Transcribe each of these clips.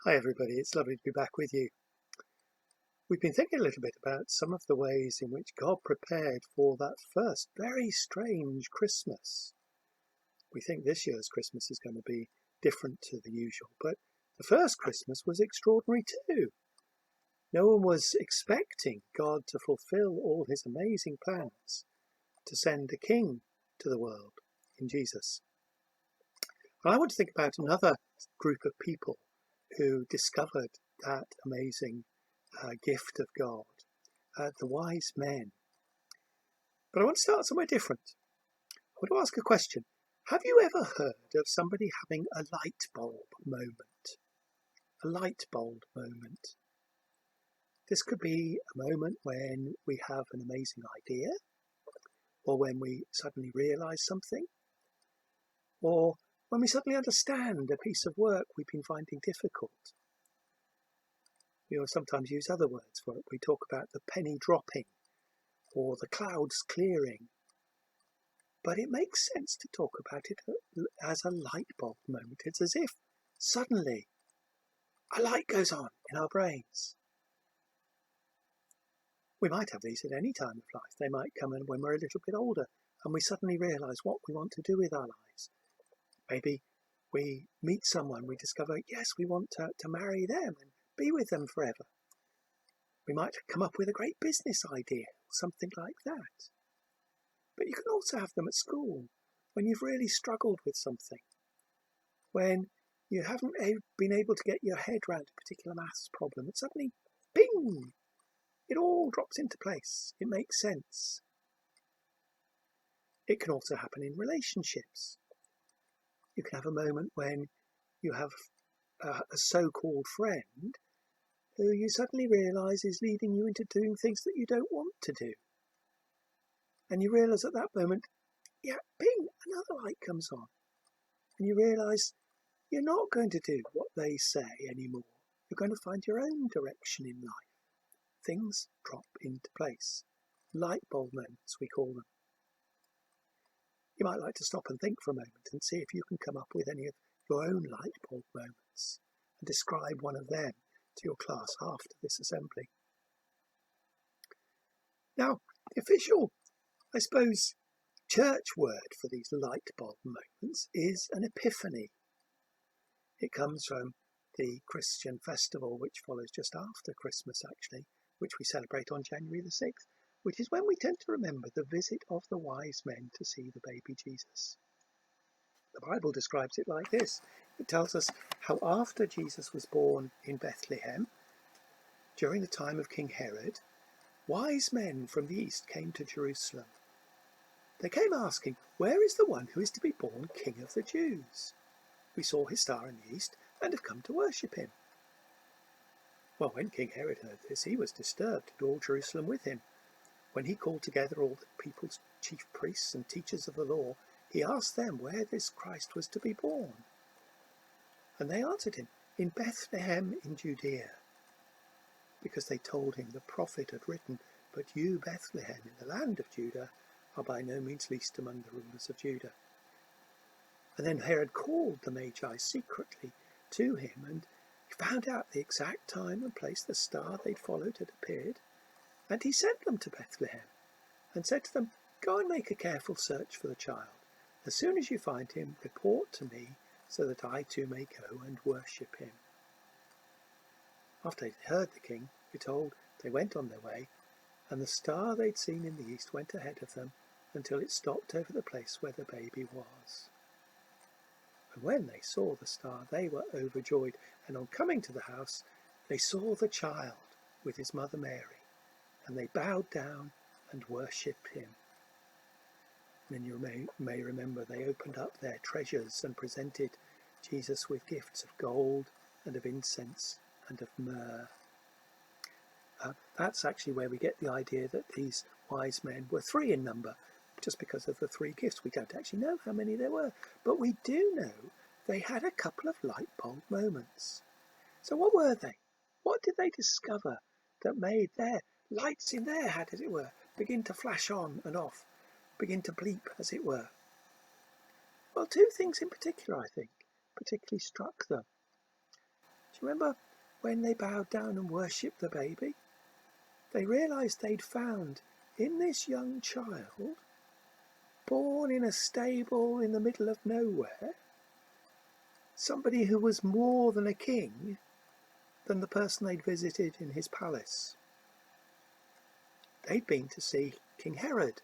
Hi everybody, it's lovely to be back with you. We've been thinking a little bit about some of the ways in which God prepared for that first very strange Christmas. We think this year's Christmas is going to be different to the usual, but the first Christmas was extraordinary too. No one was expecting God to fulfill all his amazing plans to send a king to the world in Jesus. And I want to think about another group of people who discovered that amazing gift of God, the wise men. But I want to start somewhere different. I want to ask a question. Have you ever heard of somebody having a light bulb moment? A light bulb moment. This could be a moment when we have an amazing idea, or when we suddenly realize something, or when we suddenly understand a piece of work we've been finding difficult. We will sometimes use other words for it. We talk about the penny dropping or the clouds clearing. But it makes sense to talk about it as a light bulb moment. It's as if suddenly a light goes on in our brains. We might have these at any time of life. They might come in when we're a little bit older and we suddenly realise what we want to do with our lives. Maybe we meet someone, we discover, yes, we want to marry them and be with them forever. We might come up with a great business idea, something like that. But you can also have them at school, when you've really struggled with something, when you haven't been able to get your head around a particular maths problem, and suddenly, bing, it all drops into place. It makes sense. It can also happen in relationships. You can have a moment when you have a so-called friend who you suddenly realise is leading you into doing things that you don't want to do. And you realise at that moment, yeah, bing, another light comes on. And you realise you're not going to do what they say anymore. You're going to find your own direction in life. Things drop into place. Light bulb moments, we call them. You might like to stop and think for a moment and see if you can come up with any of your own light bulb moments and describe one of them to your class after this assembly. Now, the official, I suppose, church word for these light bulb moments is an epiphany. It comes from the Christian festival, which follows just after Christmas, actually, which we celebrate on January the 6th, which is when we tend to remember the visit of the wise men to see the baby Jesus. The Bible describes it like this. It tells us how after Jesus was born in Bethlehem, during the time of King Herod, wise men from the east came to Jerusalem. They came asking, "Where is the one who is to be born King of the Jews? We saw his star in the east and have come to worship him." Well, when King Herod heard this, he was disturbed, and all Jerusalem with him. When he called together all the people's chief priests and teachers of the law, he asked them where this Christ was to be born. And they answered him, "In Bethlehem in Judea," because they told him the prophet had written, "But you, Bethlehem, in the land of Judah, are by no means least among the rulers of Judah." And then Herod called the Magi secretly to him, and he found out the exact time and place the star they'd followed had appeared, and he sent them to Bethlehem and said to them, "Go and make a careful search for the child. As soon as you find him, report to me so that I too may go and worship him." After they'd heard the king, we're told, they went on their way, and the star they'd seen in the east went ahead of them until it stopped over the place where the baby was. And when they saw the star, they were overjoyed, and on coming to the house, they saw the child with his mother Mary, and they bowed down and worshipped him. And then you may remember they opened up their treasures and presented Jesus with gifts of gold and of incense and of myrrh. That's actually where we get the idea that these wise men were 3 in number, just because of the 3 gifts. We don't actually know how many there were, but we do know they had a couple of light bulb moments. So what were they? What did they discover that made their lights in their head, as it were, begin to flash on and off, begin to bleep, as it were? Well, 2 things in particular, I think, particularly struck them. you remember when they bowed down and worshipped the baby? They realised they'd found in this young child, born in a stable in the middle of nowhere, somebody who was more than a king than the person they'd visited in his palace. They'd been to see King Herod,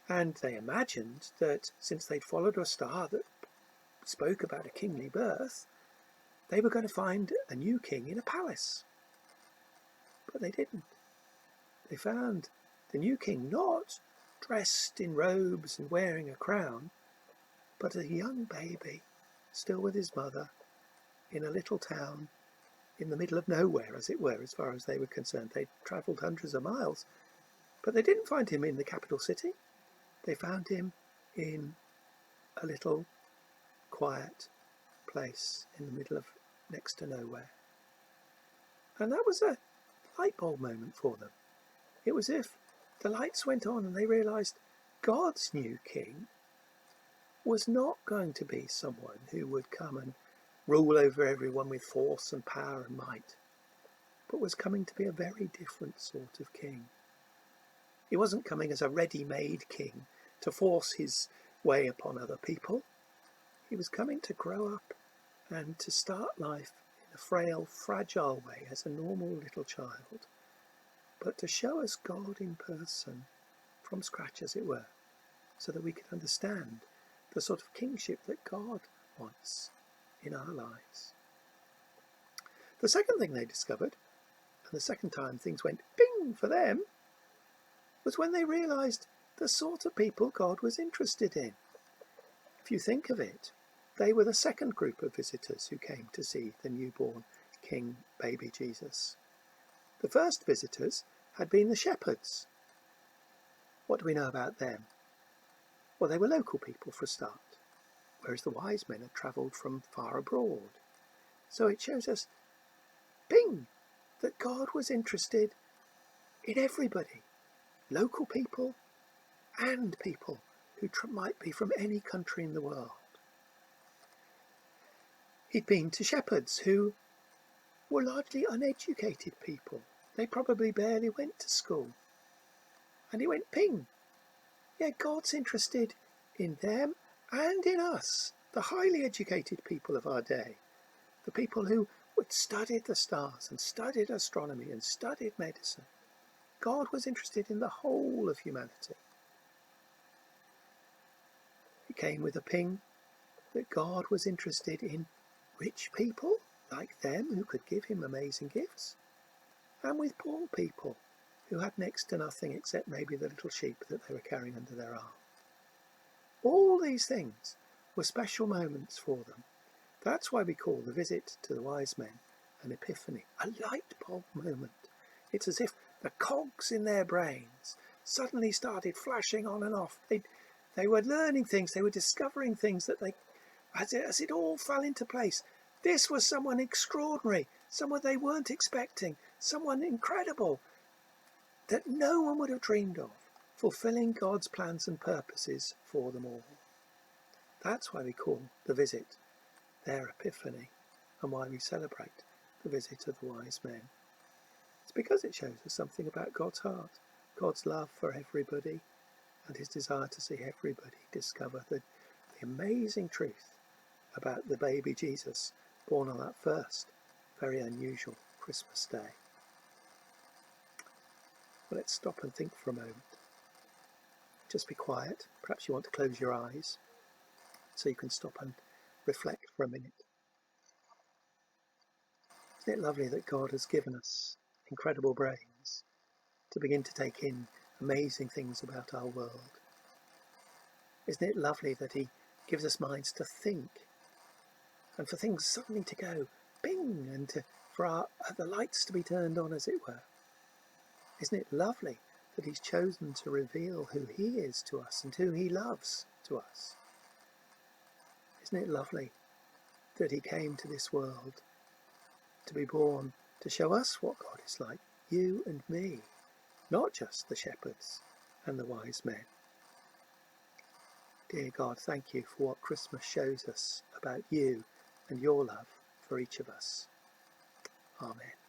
and they imagined that since they'd followed a star that spoke about a kingly birth, they were going to find a new king in a palace. But they didn't. They found the new king not dressed in robes and wearing a crown, but a young baby, still with his mother, in a little town in the middle of nowhere, as it were, as far as they were concerned. They'd travelled hundreds of miles, but they didn't find him in the capital city. They found him in a little quiet place in the middle of next to nowhere. And that was a light bulb moment for them. It was if the lights went on and they realised God's new king was not going to be someone who would come and rule over everyone with force and power and might, but was coming to be a very different sort of king. He wasn't coming as a ready-made king to force his way upon other people. He was coming to grow up and to start life in a frail, fragile way as a normal little child, but to show us God in person, from scratch as it were, so that we could understand the sort of kingship that God wants in our lives. The second thing they discovered, and the second time things went bing for them, was when they realised the sort of people God was interested in. If you think of it, they were the second group of visitors who came to see the newborn King baby Jesus. The first visitors had been the shepherds. What do we know about them? Well, they were local people for a start, whereas the wise men had travelled from far abroad. So it shows us, bing, that God was interested in everybody, local people and people who might be from any country in the world. He'd been to shepherds who were largely uneducated people. They probably barely went to school. And he went, ping, yeah, God's interested in them and in us, the highly educated people of our day, the people who had studied the stars and studied astronomy and studied medicine. God was interested in the whole of humanity. He came with a ping that God was interested in rich people like them who could give him amazing gifts, and with poor people who had next to nothing except maybe the little sheep that they were carrying under their arm. All these things were special moments for them. That's why we call the visit to the wise men an epiphany, a light bulb moment. It's as if the cogs in their brains suddenly started flashing on and off. They were learning things, they were discovering things that as it all fell into place, this was someone extraordinary, someone they weren't expecting, someone incredible that no one would have dreamed of, fulfilling God's plans and purposes for them all. That's why we call the visit their epiphany, and why we celebrate the visit of the wise men. It's because it shows us something about God's heart, God's love for everybody, and his desire to see everybody discover the amazing truth about the baby Jesus born on that first, very unusual Christmas day. Well, let's stop and think for a moment. Just be quiet. Perhaps you want to close your eyes so you can stop and reflect for a minute. Isn't it lovely that God has given us incredible brains to begin to take in amazing things about our world? Isn't it lovely that he gives us minds to think and for things suddenly to go bing and for the lights to be turned on, as it were? Isn't it lovely that he's chosen to reveal who he is to us and who he loves to us? Isn't it lovely that he came to this world to be born to show us what God is like, you and me, not just the shepherds and the wise men? Dear God, thank you for what Christmas shows us about you and your love for each of us. Amen.